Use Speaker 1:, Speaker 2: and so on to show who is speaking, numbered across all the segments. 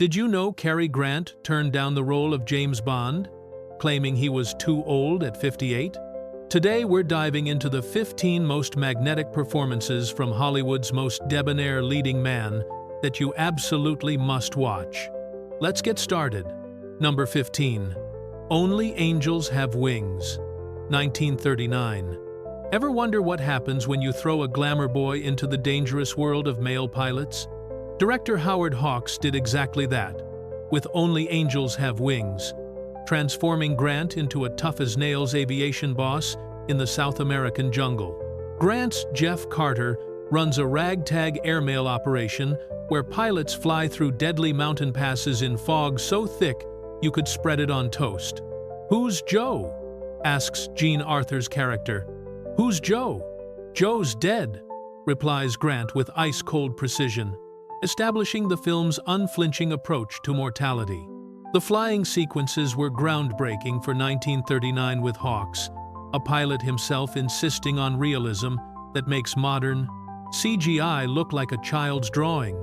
Speaker 1: Did you know Cary Grant turned down the role of James Bond, claiming he was too old at 58? Today we're diving into the 15 most magnetic performances from Hollywood's most debonair leading man that you absolutely must watch. Let's get started. Number 15. Only Angels Have Wings, 1939. Ever wonder what happens when you throw a glamour boy into the dangerous world of male pilots? Director Howard Hawks did exactly that, with Only Angels Have Wings, transforming Grant into a tough-as-nails aviation boss in the South American jungle. Grant's Jeff Carter runs a ragtag airmail operation where pilots fly through deadly mountain passes in fog so thick you could spread it on toast. "Who's Joe?" asks Jean Arthur's character. "Who's Joe?" "Joe's dead," replies Grant with ice-cold precision, establishing the film's unflinching approach to mortality. The flying sequences were groundbreaking for 1939 with Hawks, a pilot himself insisting on realism that makes modern CGI look like a child's drawing.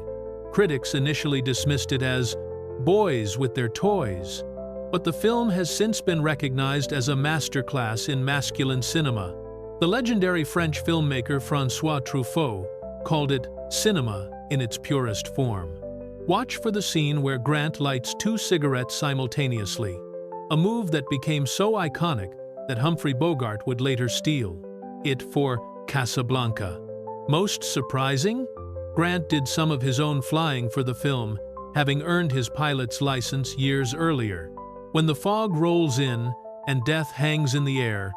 Speaker 1: Critics initially dismissed it as boys with their toys, but the film has since been recognized as a masterclass in masculine cinema. The legendary French filmmaker François Truffaut called it cinema in its purest form. Watch for the scene where Grant lights 2 cigarettes simultaneously, a move that became so iconic that Humphrey Bogart would later steal it for Casablanca. Most surprising? Grant did some of his own flying for the film, having earned his pilot's license years earlier. When the fog rolls in and death hangs in the air,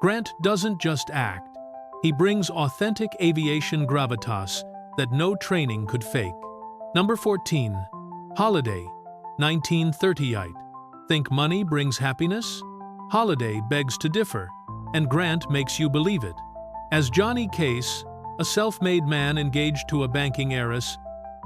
Speaker 1: Grant doesn't just act. He brings authentic aviation gravitas that no training could fake. Number 14. Holiday, 1938. Think money brings happiness? Holiday begs to differ, and Grant makes you believe it. As Johnny Case, a self-made man engaged to a banking heiress,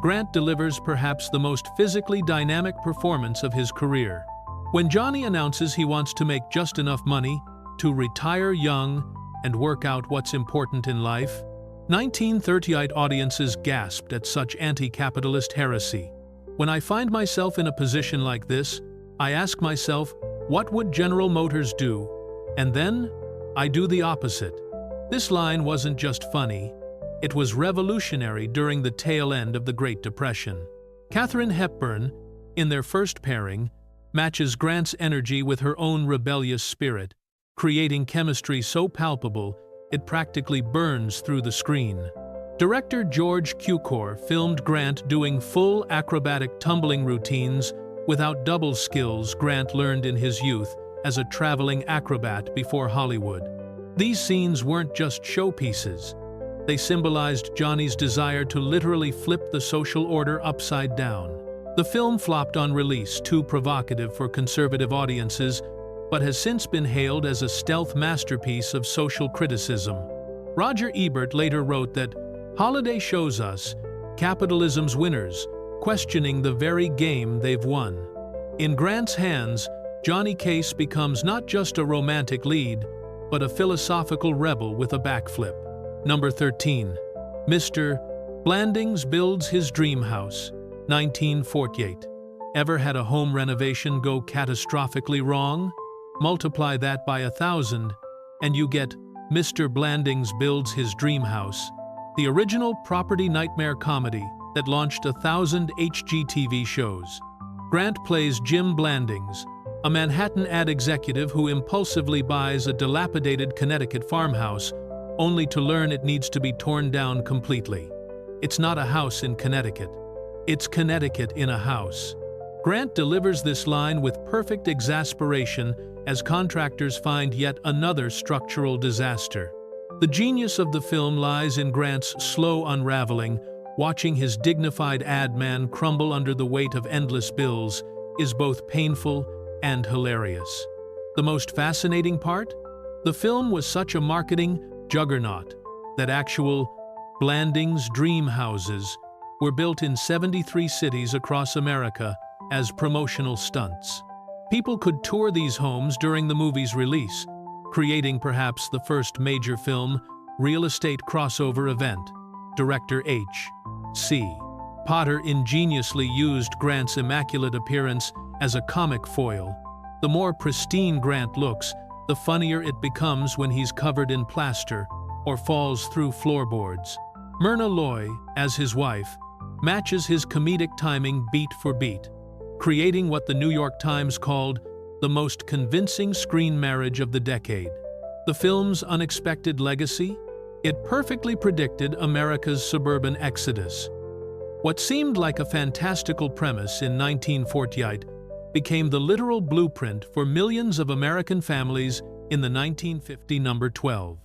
Speaker 1: Grant delivers perhaps the most physically dynamic performance of his career. When Johnny announces he wants to make just enough money to retire young and work out what's important in life, 1938 audiences gasped at such anti-capitalist heresy. When I find myself in a position like this, I ask myself, what would General Motors do? And then, I do the opposite. This line wasn't just funny, it was revolutionary during the tail end of the Great Depression. Katharine Hepburn, in their first pairing, matches Grant's energy with her own rebellious spirit, creating chemistry so palpable it practically burns through the screen. Director George Cukor filmed Grant doing full acrobatic tumbling routines without double skills Grant learned in his youth as a traveling acrobat before Hollywood. These scenes weren't just showpieces. They symbolized Johnny's desire to literally flip the social order upside down. The film flopped on release, too provocative for conservative audiences, but has since been hailed as a stealth masterpiece of social criticism. Roger Ebert later wrote that Holiday shows us capitalism's winners questioning the very game they've won. In Grant's hands, Johnny Case becomes not just a romantic lead, but a philosophical rebel with a backflip. Number 13. Mr. Blandings builds his dream house, 1948. Ever had a home renovation go catastrophically wrong? Multiply that by 1,000, and you get Mr. Blandings Builds His Dream House, the original property nightmare comedy that launched 1,000 HGTV shows. Grant plays Jim Blandings, a Manhattan ad executive who impulsively buys a dilapidated Connecticut farmhouse, only to learn it needs to be torn down completely. It's not a house in Connecticut. It's Connecticut in a house. Grant delivers this line with perfect exasperation as contractors find yet another structural disaster. The genius of the film lies in Grant's slow unraveling. Watching his dignified ad man crumble under the weight of endless bills is both painful and hilarious. The most fascinating part? The film was such a marketing juggernaut that actual Blandings dream houses were built in 73 cities across America as promotional stunts. People could tour these homes during the movie's release, creating perhaps the first major film real estate crossover event. Director H.C. Potter ingeniously used Grant's immaculate appearance as a comic foil. The more pristine Grant looks, the funnier it becomes when he's covered in plaster or falls through floorboards. Myrna Loy, as his wife, matches his comedic timing beat for beat, creating what the New York Times called the most convincing screen marriage of the decade. The film's unexpected legacy? It perfectly predicted America's suburban exodus. What seemed like a fantastical premise in 1948 became the literal blueprint for millions of American families in the 1950 number 12.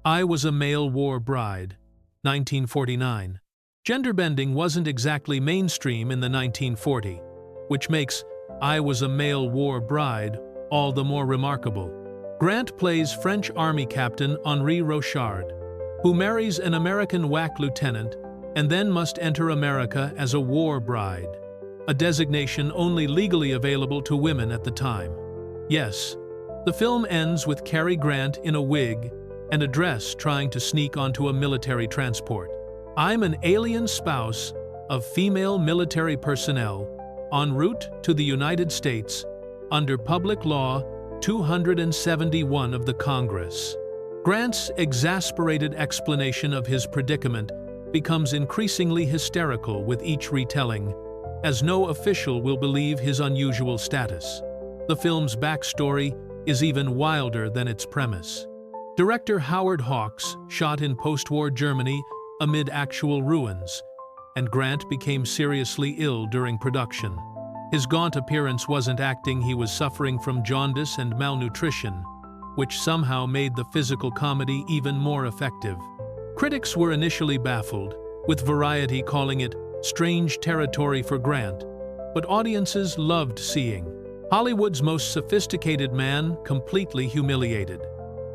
Speaker 1: I Was a Male War Bride, 1949. Gender bending wasn't exactly mainstream in the 1940s, which makes I Was a Male War Bride all the more remarkable. Grant plays French Army Captain Henri Rochard, who marries an American WAC lieutenant and then must enter America as a war bride, a designation only legally available to women at the time. Yes, the film ends with Cary Grant in a wig and a dress trying to sneak onto a military transport. I'm an alien spouse of female military personnel en route to the United States under Public Law 271 of the Congress. Grant's exasperated explanation of his predicament becomes increasingly hysterical with each retelling, as no official will believe his unusual status. The film's backstory is even wilder than its premise. Director Howard Hawks shot in post-war Germany amid actual ruins, and Grant became seriously ill during production. His gaunt appearance wasn't acting, he was suffering from jaundice and malnutrition, which somehow made the physical comedy even more effective. Critics were initially baffled, with Variety calling it strange territory for Grant, but audiences loved seeing Hollywood's most sophisticated man completely humiliated.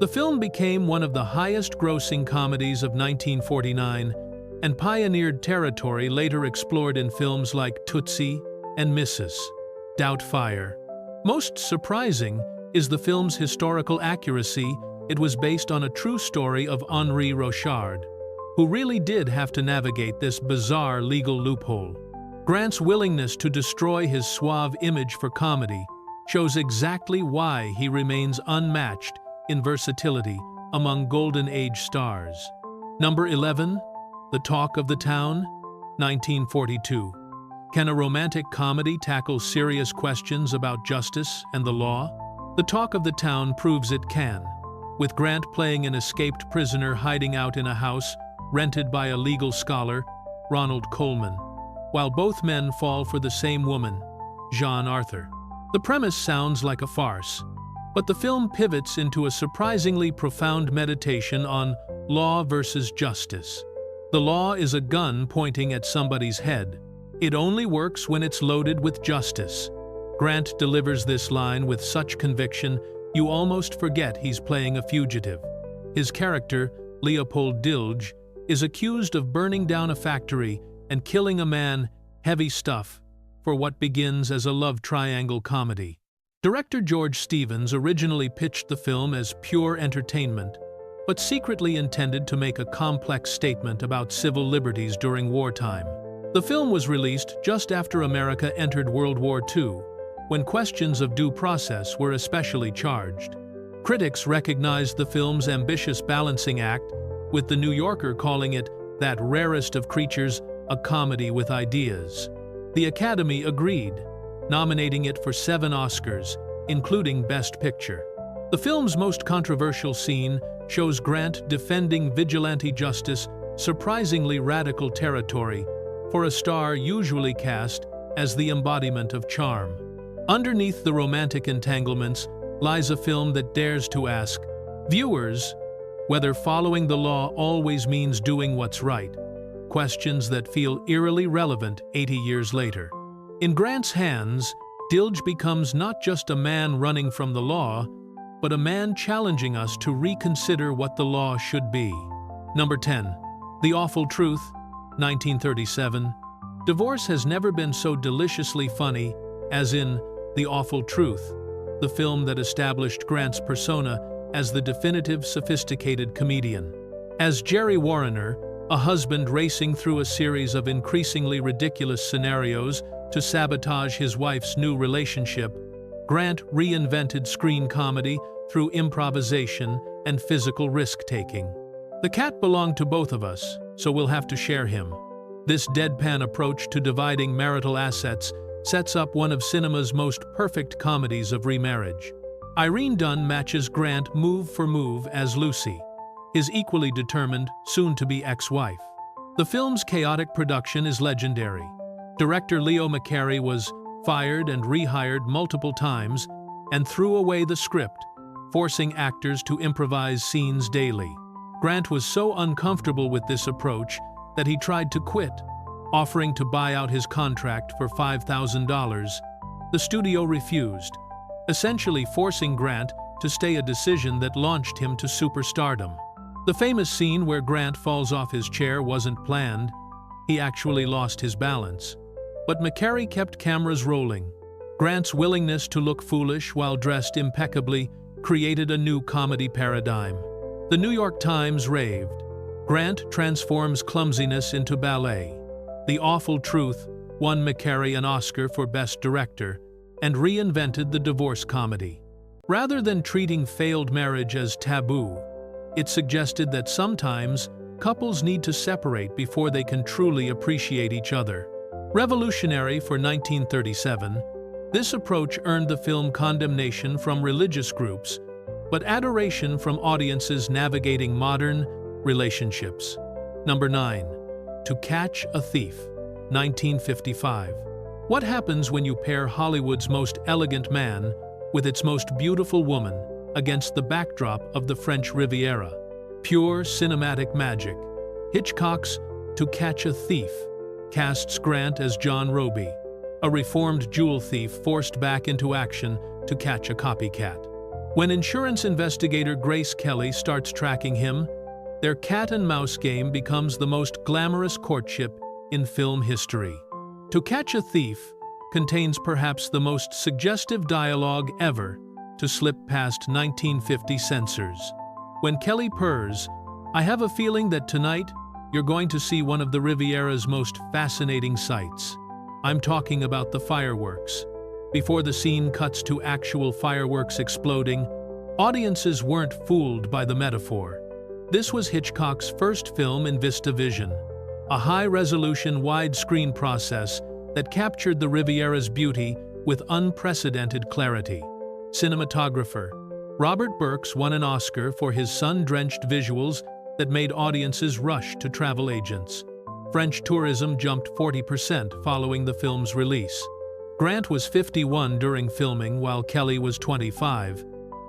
Speaker 1: The film became one of the highest-grossing comedies of 1949 and pioneered territory later explored in films like Tootsie and Mrs. Doubtfire. Most surprising is the film's historical accuracy. It was based on a true story of Henri Rochard, who really did have to navigate this bizarre legal loophole. Grant's willingness to destroy his suave image for comedy shows exactly why he remains unmatched in versatility among Golden Age stars. Number 11, The Talk of the Town, 1942. Can a romantic comedy tackle serious questions about justice and the law? The Talk of the Town proves it can, with Grant playing an escaped prisoner hiding out in a house rented by a legal scholar, Ronald Coleman, while both men fall for the same woman, Jean Arthur. The premise sounds like a farce, but the film pivots into a surprisingly profound meditation on law versus justice. The law is a gun pointing at somebody's head. It only works when it's loaded with justice. Grant delivers this line with such conviction, you almost forget he's playing a fugitive. His character, Leopold Dilge, is accused of burning down a factory and killing a man, heavy stuff, for what begins as a love triangle comedy. Director George Stevens originally pitched the film as pure entertainment, but secretly intended to make a complex statement about civil liberties during wartime. The film was released just after America entered World War II, when questions of due process were especially charged. Critics recognized the film's ambitious balancing act, with The New Yorker calling it that rarest of creatures, a comedy with ideas. The Academy agreed, nominating it for 7 Oscars, including Best Picture. The film's most controversial scene shows Grant defending vigilante justice, surprisingly radical territory, for a star usually cast as the embodiment of charm. Underneath the romantic entanglements lies a film that dares to ask viewers whether following the law always means doing what's right, questions that feel eerily relevant 80 years later. In Grant's hands, Dilge becomes not just a man running from the law, but a man challenging us to reconsider what the law should be. Number 10. The Awful Truth, 1937. Divorce has never been so deliciously funny as in The Awful Truth, the film that established Grant's persona as the definitive sophisticated comedian. As Jerry Warrener, a husband racing through a series of increasingly ridiculous scenarios to sabotage his wife's new relationship, Grant reinvented screen comedy through improvisation and physical risk-taking. The cat belonged to both of us, so we'll have to share him. This deadpan approach to dividing marital assets sets up one of cinema's most perfect comedies of remarriage. Irene Dunne matches Grant move for move as Lucy, his equally determined, soon-to-be ex-wife. The film's chaotic production is legendary. Director Leo McCarey was fired and rehired multiple times and threw away the script, forcing actors to improvise scenes daily. Grant was so uncomfortable with this approach that he tried to quit, offering to buy out his contract for $5,000. The studio refused, essentially forcing Grant to stay, a decision that launched him to superstardom. The famous scene where Grant falls off his chair wasn't planned. He actually lost his balance. But McCarey kept cameras rolling. Grant's willingness to look foolish while dressed impeccably created a new comedy paradigm. The New York Times raved. Grant transforms clumsiness into ballet. The Awful Truth won McCarey an Oscar for Best Director and reinvented the divorce comedy. Rather than treating failed marriage as taboo, it suggested that sometimes couples need to separate before they can truly appreciate each other. Revolutionary for 1937, this approach earned the film condemnation from religious groups, but adoration from audiences navigating modern relationships. Number 9. To Catch a Thief, 1955. What happens when you pair Hollywood's most elegant man with its most beautiful woman against the backdrop of the French Riviera? Pure cinematic magic. Hitchcock's To Catch a Thief casts Grant as John Roby, a reformed jewel thief forced back into action to catch a copycat. When insurance investigator Grace Kelly starts tracking him, their cat-and-mouse game becomes the most glamorous courtship in film history. To Catch a Thief contains perhaps the most suggestive dialogue ever to slip past 1950 censors. When Kelly purrs, "I have a feeling that tonight you're going to see one of the Riviera's most fascinating sights." I'm talking about the fireworks. Before the scene cuts to actual fireworks exploding, audiences weren't fooled by the metaphor. This was Hitchcock's first film in VistaVision, a high-resolution widescreen process that captured the Riviera's beauty with unprecedented clarity. Cinematographer Robert Burks won an Oscar for his sun-drenched visuals that made audiences rush to travel agents. French tourism jumped 40% following the film's release. Grant was 51 during filming while Kelly was 25,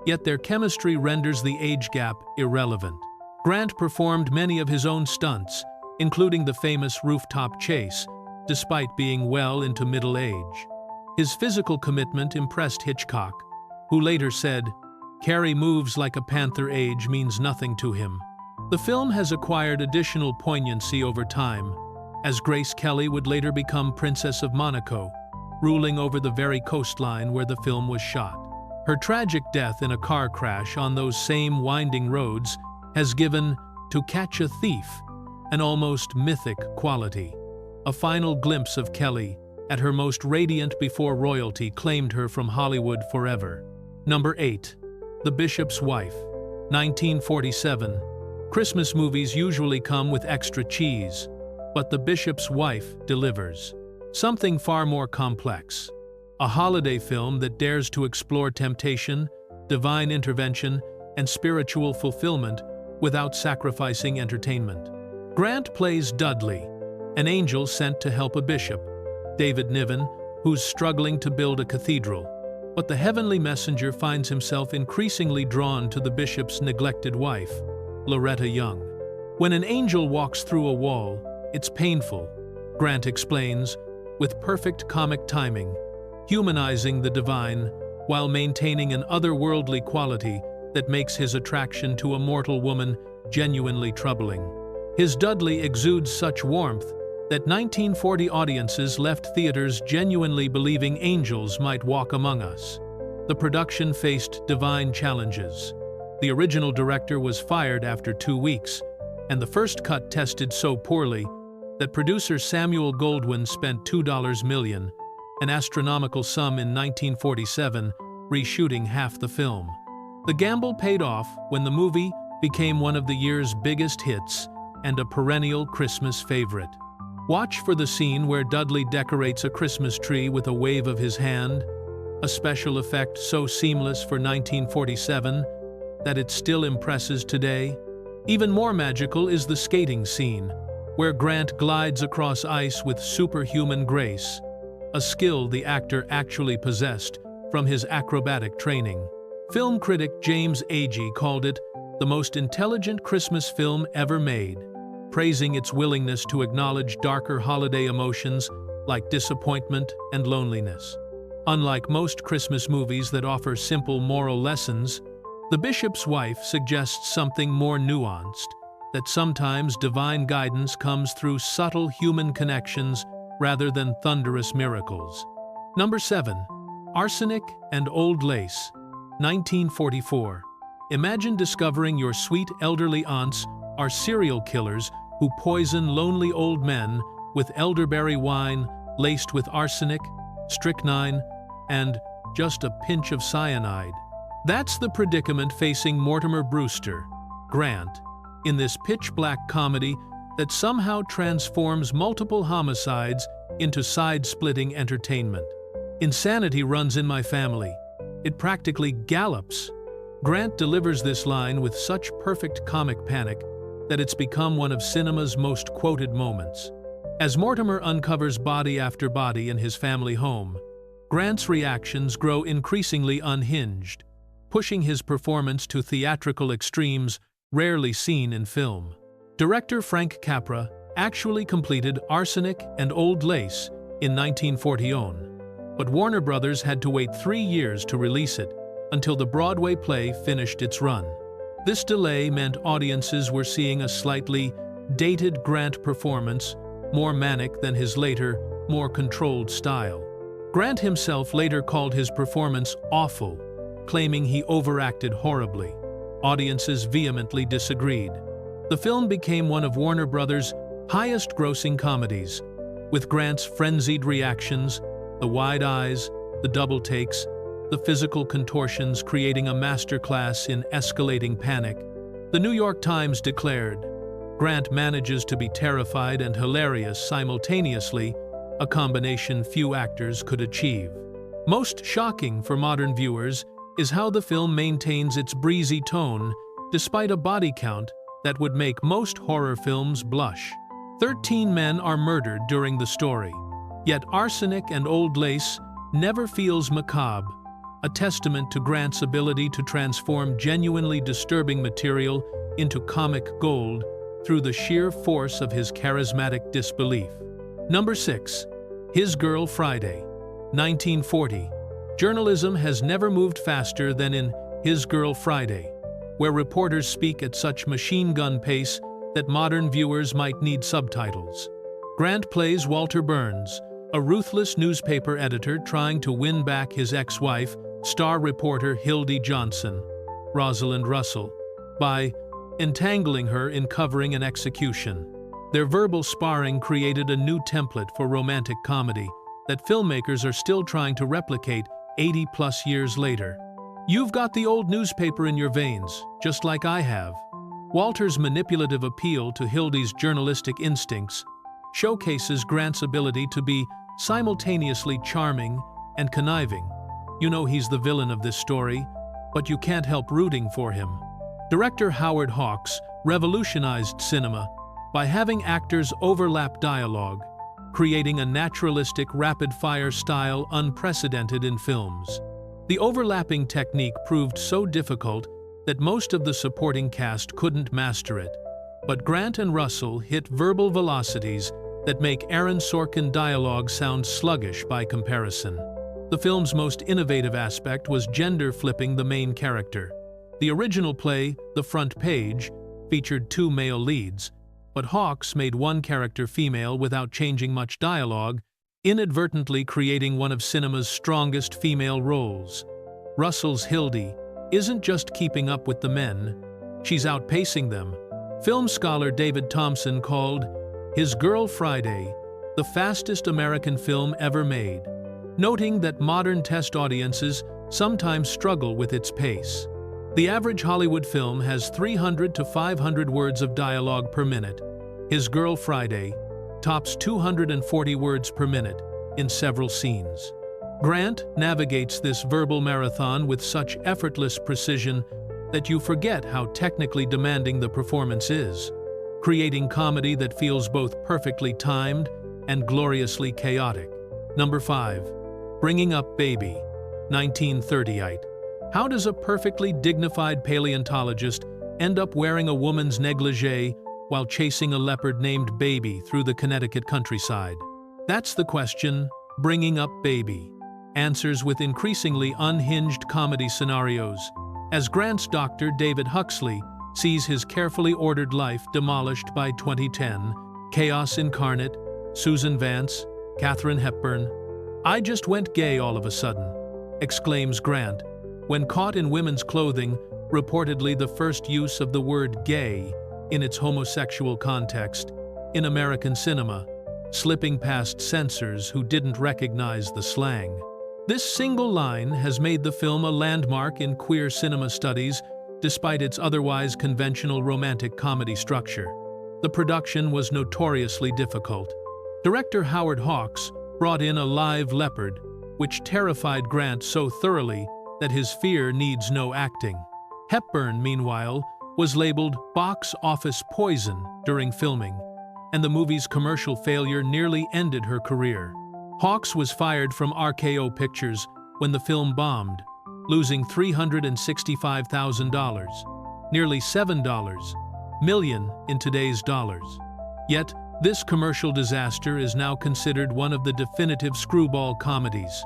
Speaker 1: yet their chemistry renders the age gap irrelevant. Grant performed many of his own stunts, including the famous rooftop chase, despite being well into middle age. His physical commitment impressed Hitchcock, who later said, "Cary moves like a panther, age means nothing to him." The film has acquired additional poignancy over time, as Grace Kelly would later become Princess of Monaco, ruling over the very coastline where the film was shot. Her tragic death in a car crash on those same winding roads has given To Catch a Thief an almost mythic quality. A final glimpse of Kelly at her most radiant before royalty claimed her from Hollywood forever. Number 8. The Bishop's Wife, 1947. Christmas movies usually come with extra cheese, but The Bishop's Wife delivers. Something far more complex. A holiday film that dares to explore temptation, divine intervention, and spiritual fulfillment without sacrificing entertainment. Grant plays Dudley, an angel sent to help a bishop, David Niven, who's struggling to build a cathedral. But the heavenly messenger finds himself increasingly drawn to the bishop's neglected wife, Loretta Young. When an angel walks through a wall, it's painful, Grant explains, with perfect comic timing, humanizing the divine while maintaining an otherworldly quality that makes his attraction to a mortal woman genuinely troubling. His Dudley exudes such warmth that 1940 audiences left theaters genuinely believing angels might walk among us. The production faced divine challenges. The original director was fired after 2 weeks, and the first cut tested so poorly that producer Samuel Goldwyn spent $2 million, an astronomical sum in 1947, reshooting half the film. The gamble paid off when the movie became one of the year's biggest hits and a perennial Christmas favorite. Watch for the scene where Dudley decorates a Christmas tree with a wave of his hand, a special effect so seamless for 1947 that it still impresses today. Even more magical is the skating scene, where Grant glides across ice with superhuman grace, a skill the actor actually possessed from his acrobatic training. Film critic James Agee called it the most intelligent Christmas film ever made, praising its willingness to acknowledge darker holiday emotions like disappointment and loneliness. Unlike most Christmas movies that offer simple moral lessons, The Bishop's Wife suggests something more nuanced, that sometimes divine guidance comes through subtle human connections rather than thunderous miracles. Number 7. Arsenic and Old Lace, 1944. Imagine discovering your sweet elderly aunts are serial killers who poison lonely old men with elderberry wine laced with arsenic, strychnine, and just a pinch of cyanide. That's the predicament facing Mortimer Brewster, Grant, in this pitch-black comedy that somehow transforms multiple homicides into side-splitting entertainment. Insanity runs in my family. It practically gallops. Grant delivers this line with such perfect comic panic that it's become one of cinema's most quoted moments. As Mortimer uncovers body after body in his family home, Grant's reactions grow increasingly unhinged, pushing his performance to theatrical extremes rarely seen in film. Director Frank Capra actually completed Arsenic and Old Lace in 1941, but Warner Brothers had to wait 3 years to release it until the Broadway play finished its run. This delay meant audiences were seeing a slightly dated Grant performance, more manic than his later, more controlled style. Grant himself later called his performance awful, claiming he overacted horribly. Audiences vehemently disagreed. The film became one of Warner Brothers' highest-grossing comedies, with Grant's frenzied reactions, the wide eyes, the double takes, the physical contortions creating a masterclass in escalating panic. The New York Times declared, "Grant manages to be terrified and hilarious simultaneously, a combination few actors could achieve." Most shocking for modern viewers is how the film maintains its breezy tone despite a body count that would make most horror films blush. 13 men are murdered during the story, yet Arsenic and Old Lace never feels macabre, a testament to Grant's ability to transform genuinely disturbing material into comic gold through the sheer force of his charismatic disbelief. Number 6. His Girl Friday, 1940. Journalism has never moved faster than in His Girl Friday, where reporters speak at such machine gun pace that modern viewers might need subtitles. Grant plays Walter Burns, a ruthless newspaper editor trying to win back his ex-wife, star reporter Hildy Johnson, Rosalind Russell, by entangling her in covering an execution. Their verbal sparring created a new template for romantic comedy that filmmakers are still trying to replicate 80-plus years later. You've got the old newspaper in your veins, just like I have. Walter's manipulative appeal to Hildy's journalistic instincts showcases Grant's ability to be simultaneously charming and conniving. You know he's the villain of this story, but you can't help rooting for him. Director Howard Hawks revolutionized cinema by having actors overlap dialogue, creating a naturalistic rapid-fire style unprecedented in films. The overlapping technique proved so difficult that most of the supporting cast couldn't master it, but Grant and Russell hit verbal velocities that make Aaron Sorkin dialogue sound sluggish by comparison. The film's most innovative aspect was gender-flipping the main character. The original play, The Front Page, featured 2 male leads, but Hawks made one character female without changing much dialogue, inadvertently creating one of cinema's strongest female roles. Russell's Hildy isn't just keeping up with the men, she's outpacing them, Film scholar David Thompson called His Girl Friday the fastest American film ever made, noting that modern test audiences sometimes struggle with its pace. The average Hollywood film has 300 to 500 words of dialogue per minute. His Girl Friday tops 240 words per minute in several scenes. Grant navigates this verbal marathon with such effortless precision that you forget how technically demanding the performance is, creating comedy that feels both perfectly timed and gloriously chaotic. Number 5. Bringing Up Baby, 1938. How does a perfectly dignified paleontologist end up wearing a woman's negligee while chasing a leopard named Baby through the Connecticut countryside? That's the question Bringing Up Baby answers with increasingly unhinged comedy scenarios, as Grant's doctor David Huxley sees his carefully ordered life demolished by 2010, chaos incarnate, Susan Vance, Katharine Hepburn. "I just went gay all of a sudden," exclaims Grant, when caught in women's clothing, reportedly the first use of the word gay in its homosexual context in American cinema, slipping past censors who didn't recognize the slang. This single line has made the film a landmark in queer cinema studies, despite its otherwise conventional romantic comedy structure. The production was notoriously difficult. Director Howard Hawks brought in a live leopard, which terrified Grant so thoroughly that his fear needs no acting. Hepburn, meanwhile, was labeled box office poison during filming, and the movie's commercial failure nearly ended her career. Hawks was fired from RKO Pictures when the film bombed, losing $365,000, nearly $7 million in today's dollars. Yet, this commercial disaster is now considered one of the definitive screwball comedies.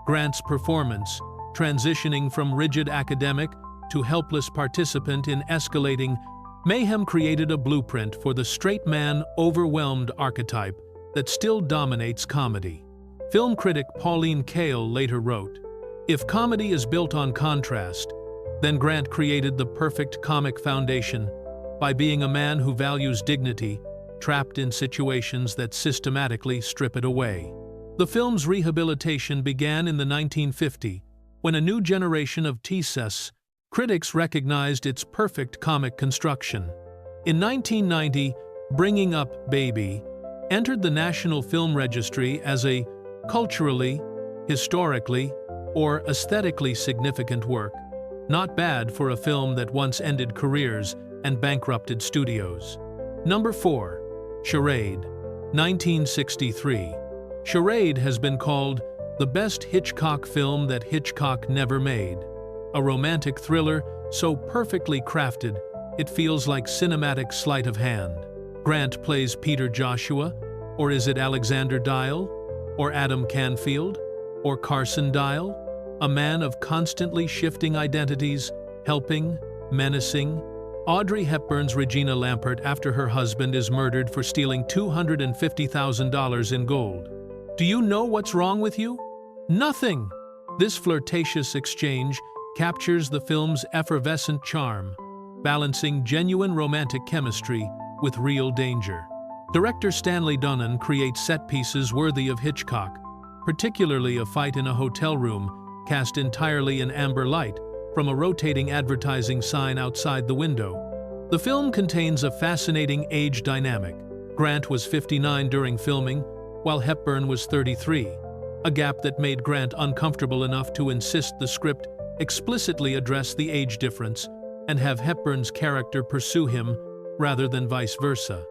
Speaker 1: Grant's performance, transitioning from rigid academic to helpless participant in escalating mayhem, created a blueprint for the straight man overwhelmed archetype that still dominates comedy. Film critic Pauline Kael later wrote, "If comedy is built on contrast, then Grant created the perfect comic foundation by being a man who values dignity, trapped in situations that systematically strip it away." The film's rehabilitation began in the 1950s, when a new generation of TSS critics recognized its perfect comic construction. In 1990, Bringing Up Baby entered the National Film Registry as a culturally, historically, or aesthetically significant work. Not bad for a film that once ended careers and bankrupted studios. Number 4. Charade, 1963. Charade has been called the best Hitchcock film that Hitchcock never made. A romantic thriller so perfectly crafted, it feels like cinematic sleight of hand. Grant plays Peter Joshua, or is it Alexander Dial? Or Adam Canfield? Or Carson Dial? A man of constantly shifting identities, helping, menacing. Audrey Hepburn's Regina Lampert after her husband is murdered for stealing $250,000 in gold. "Do you know what's wrong with you?" "Nothing!" This flirtatious exchange captures the film's effervescent charm, balancing genuine romantic chemistry with real danger. Director Stanley Donen creates set pieces worthy of Hitchcock, particularly a fight in a hotel room cast entirely in amber light from a rotating advertising sign outside the window. The film contains a fascinating age dynamic. Grant was 59 during filming, while Hepburn was 33, a gap that made Grant uncomfortable enough to insist the script explicitly address the age difference and have Hepburn's character pursue him rather than vice versa.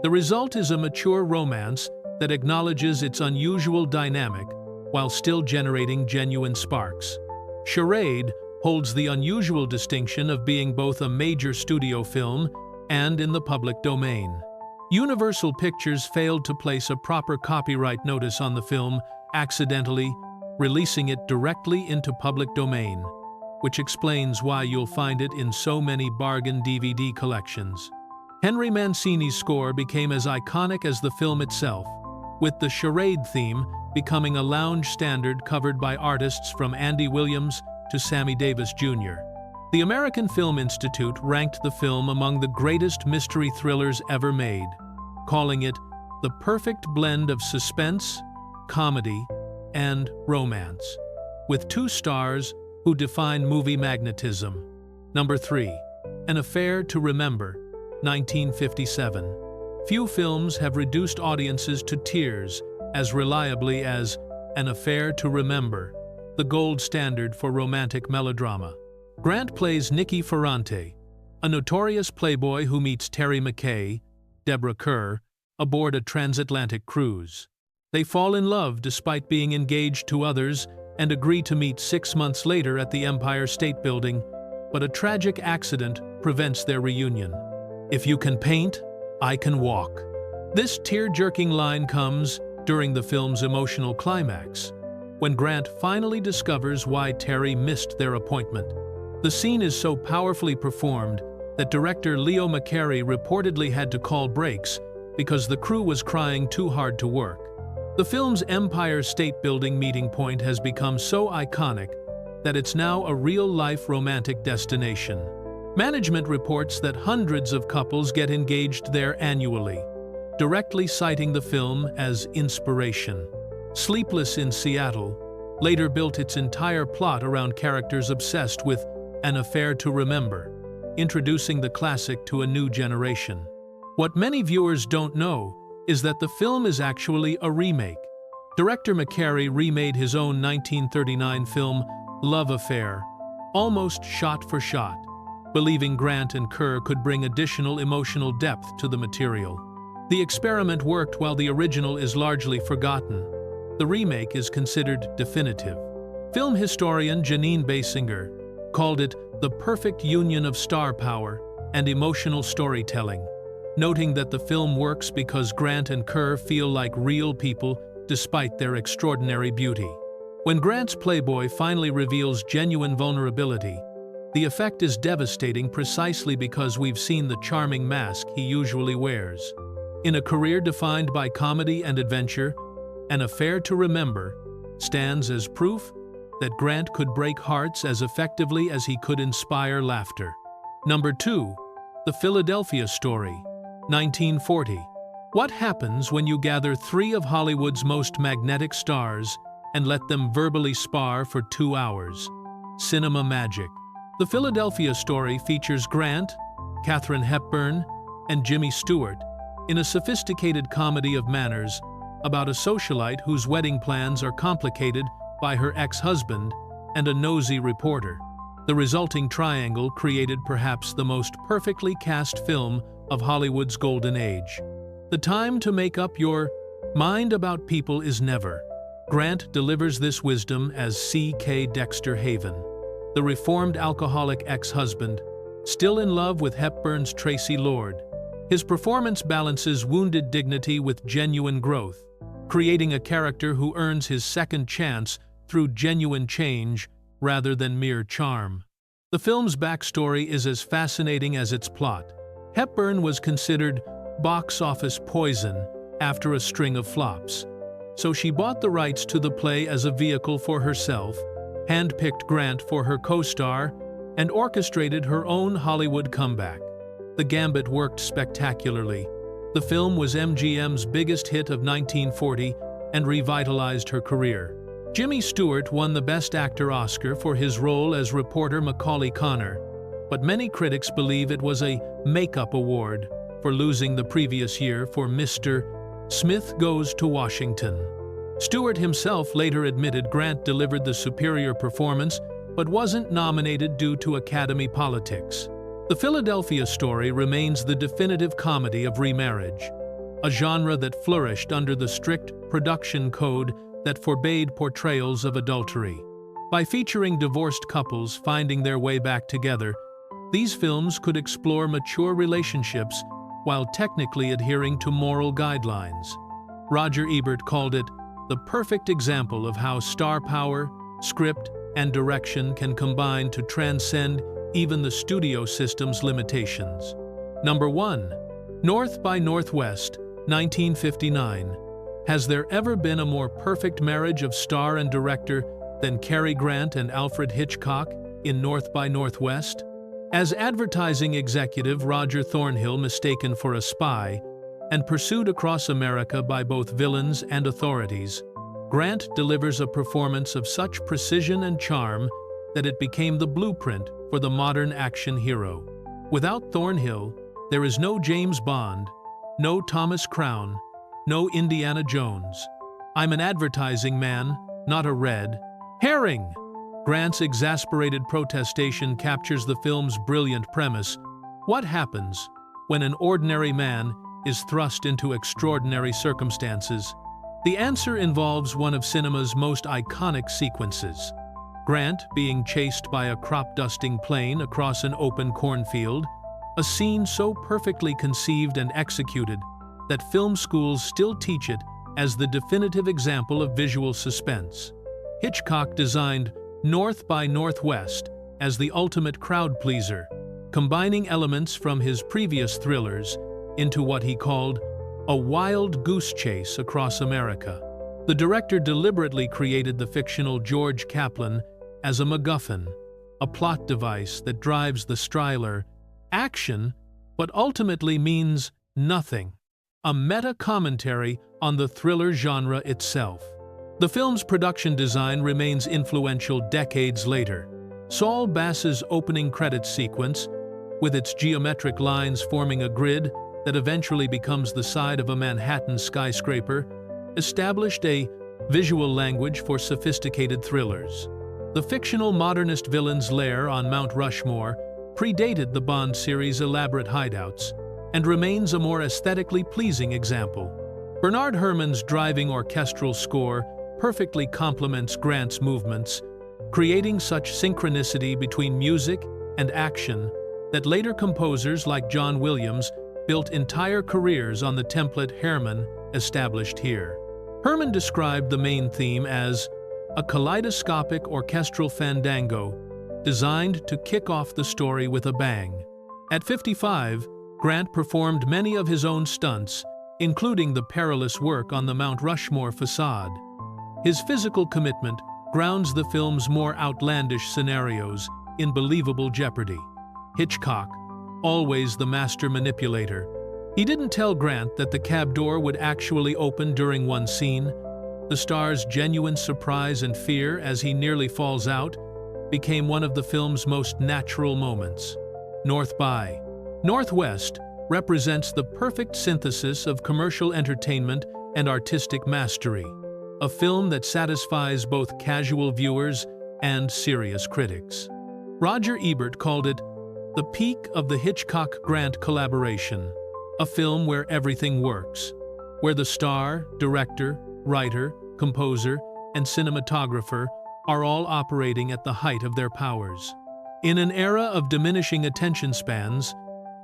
Speaker 1: The result is a mature romance that acknowledges its unusual dynamic while still generating genuine sparks. Charade holds the unusual distinction of being both a major studio film and in the public domain. Universal Pictures failed to place a proper copyright notice on the film, accidentally releasing it directly into public domain, which explains why you'll find it in so many bargain DVD collections. Henry Mancini's score became as iconic as the film itself, with the Charade theme becoming a lounge standard covered by artists from Andy Williams to Sammy Davis Jr. The American Film Institute ranked the film among the greatest mystery thrillers ever made, calling it the perfect blend of suspense, comedy, and romance, with 2 stars who define movie magnetism. Number 3. An Affair to Remember, 1957. Few films have reduced audiences to tears as reliably as An Affair to Remember, the gold standard for romantic melodrama. Grant plays Nicky Ferrante, a notorious playboy who meets Terry McKay, Deborah Kerr, aboard a transatlantic cruise. They fall in love despite being engaged to others and agree to meet 6 months later at the Empire State Building, but a tragic accident prevents their reunion. "If you can paint, I can walk." This tear-jerking line comes during the film's emotional climax, when Grant finally discovers why Terry missed their appointment. The scene is so powerfully performed that director Leo McCarey reportedly had to call brakes because the crew was crying too hard to work. The film's Empire State Building meeting point has become so iconic that it's now a real-life romantic destination. Management reports that hundreds of couples get engaged there annually, directly citing the film as inspiration. Sleepless in Seattle later built its entire plot around characters obsessed with An Affair to Remember, introducing the classic to a new generation. What many viewers don't know is that the film is actually a remake. Director McCarey remade his own 1939 film Love Affair, almost shot for shot, believing Grant and Kerr could bring additional emotional depth to the material. The experiment worked while the original is largely forgotten. The remake is considered definitive. Film historian Janine Basinger called it the perfect union of star power and emotional storytelling, noting that the film works because Grant and Kerr feel like real people despite their extraordinary beauty. When Grant's playboy finally reveals genuine vulnerability, the effect is devastating precisely because we've seen the charming mask he usually wears. In a career defined by comedy and adventure, An Affair to Remember stands as proof that Grant could break hearts as effectively as he could inspire laughter. Number 2. The Philadelphia Story, 1940. What happens when you gather 3 of Hollywood's most magnetic stars and let them verbally spar for 2 hours? Cinema magic. The Philadelphia Story features Grant, Katharine Hepburn, and Jimmy Stewart in a sophisticated comedy of manners about a socialite whose wedding plans are complicated by her ex-husband and a nosy reporter. The resulting triangle created perhaps the most perfectly cast film of Hollywood's golden age. The time to make up your mind about people is never. Grant delivers this wisdom as C.K. Dexter Haven, the reformed alcoholic ex-husband, still in love with Hepburn's Tracy Lord. His performance balances wounded dignity with genuine growth, creating a character who earns his second chance through genuine change rather than mere charm. The film's backstory is as fascinating as its plot. Hepburn was considered box office poison after a string of flops, so she bought the rights to the play as a vehicle for herself, handpicked Grant for her co-star, and orchestrated her own Hollywood comeback. The gambit worked spectacularly. The film was MGM's biggest hit of 1940 and revitalized her career. Jimmy Stewart won the Best Actor Oscar for his role as reporter Macaulay Connor, but many critics believe it was a makeup award for losing the previous year for Mr. Smith Goes to Washington. Stewart himself later admitted Grant delivered the superior performance but wasn't nominated due to Academy politics. The Philadelphia Story remains the definitive comedy of remarriage, a genre that flourished under the strict production code that forbade portrayals of adultery. By featuring divorced couples finding their way back together, these films could explore mature relationships while technically adhering to moral guidelines. Roger Ebert called it the perfect example of how star power, script, and direction can combine to transcend even the studio system's limitations. Number 1. North by Northwest, 1959. Has there ever been a more perfect marriage of star and director than Cary Grant and Alfred Hitchcock in North by Northwest? As advertising executive Roger Thornhill mistaken for a spy and pursued across America by both villains and authorities, Grant delivers a performance of such precision and charm that it became the blueprint for the modern action hero. Without Thornhill, there is no James Bond, no Thomas Crown, no Indiana Jones. I'm an advertising man, not a red herring. Grant's exasperated protestation captures the film's brilliant premise. What happens when an ordinary man is thrust into extraordinary circumstances? The answer involves one of cinema's most iconic sequences. Grant being chased by a crop-dusting plane across an open cornfield, a scene so perfectly conceived and executed that film schools still teach it as the definitive example of visual suspense. Hitchcock designed North by Northwest as the ultimate crowd pleaser, combining elements from his previous thrillers into what he called a wild goose chase across America. The director deliberately created the fictional George Kaplan as a MacGuffin, a plot device that drives the Strehler action but ultimately means nothing, a meta-commentary on the thriller genre itself. The film's production design remains influential decades later. Saul Bass's opening credits sequence, with its geometric lines forming a grid that eventually becomes the side of a Manhattan skyscraper, established a visual language for sophisticated thrillers. The fictional modernist villain's lair on Mount Rushmore predated the Bond series' elaborate hideouts and remains a more aesthetically pleasing example. Bernard Herrmann's driving orchestral score perfectly complements Grant's movements, creating such synchronicity between music and action that later composers like John Williams built entire careers on the template Herrmann established here. Herrmann described the main theme as a kaleidoscopic orchestral fandango designed to kick off the story with a bang. At 55, Grant performed many of his own stunts, including the perilous work on the Mount Rushmore facade. His physical commitment grounds the film's more outlandish scenarios in believable jeopardy. Hitchcock, always the master manipulator. He didn't tell Grant that the cab door would actually open during one scene. The star's genuine surprise and fear as he nearly falls out became one of the film's most natural moments. North by Northwest represents the perfect synthesis of commercial entertainment and artistic mastery, a film that satisfies both casual viewers and serious critics. Roger Ebert called it the peak of the Hitchcock-Grant collaboration, a film where everything works, where the star, director, writer, composer, and cinematographer are all operating at the height of their powers. In an era of diminishing attention spans,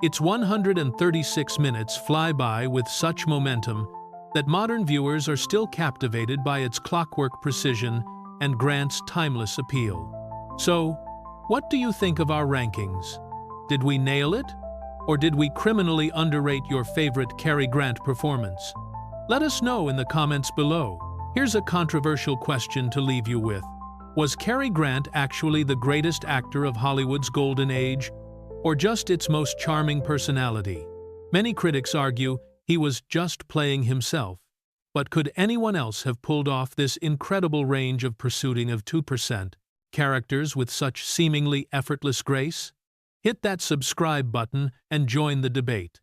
Speaker 1: its 136 minutes fly by with such momentum that modern viewers are still captivated by its clockwork precision and Grant's timeless appeal. So, what do you think of our rankings? Did we nail it? Or did we criminally underrate your favorite Cary Grant performance? Let us know in the comments below. Here's a controversial question to leave you with. Was Cary Grant actually the greatest actor of Hollywood's golden age, or just its most charming personality? Many critics argue he was just playing himself. But could anyone else have pulled off this incredible range of pursuing of 2% characters with such seemingly effortless grace? Hit that subscribe button and join the debate.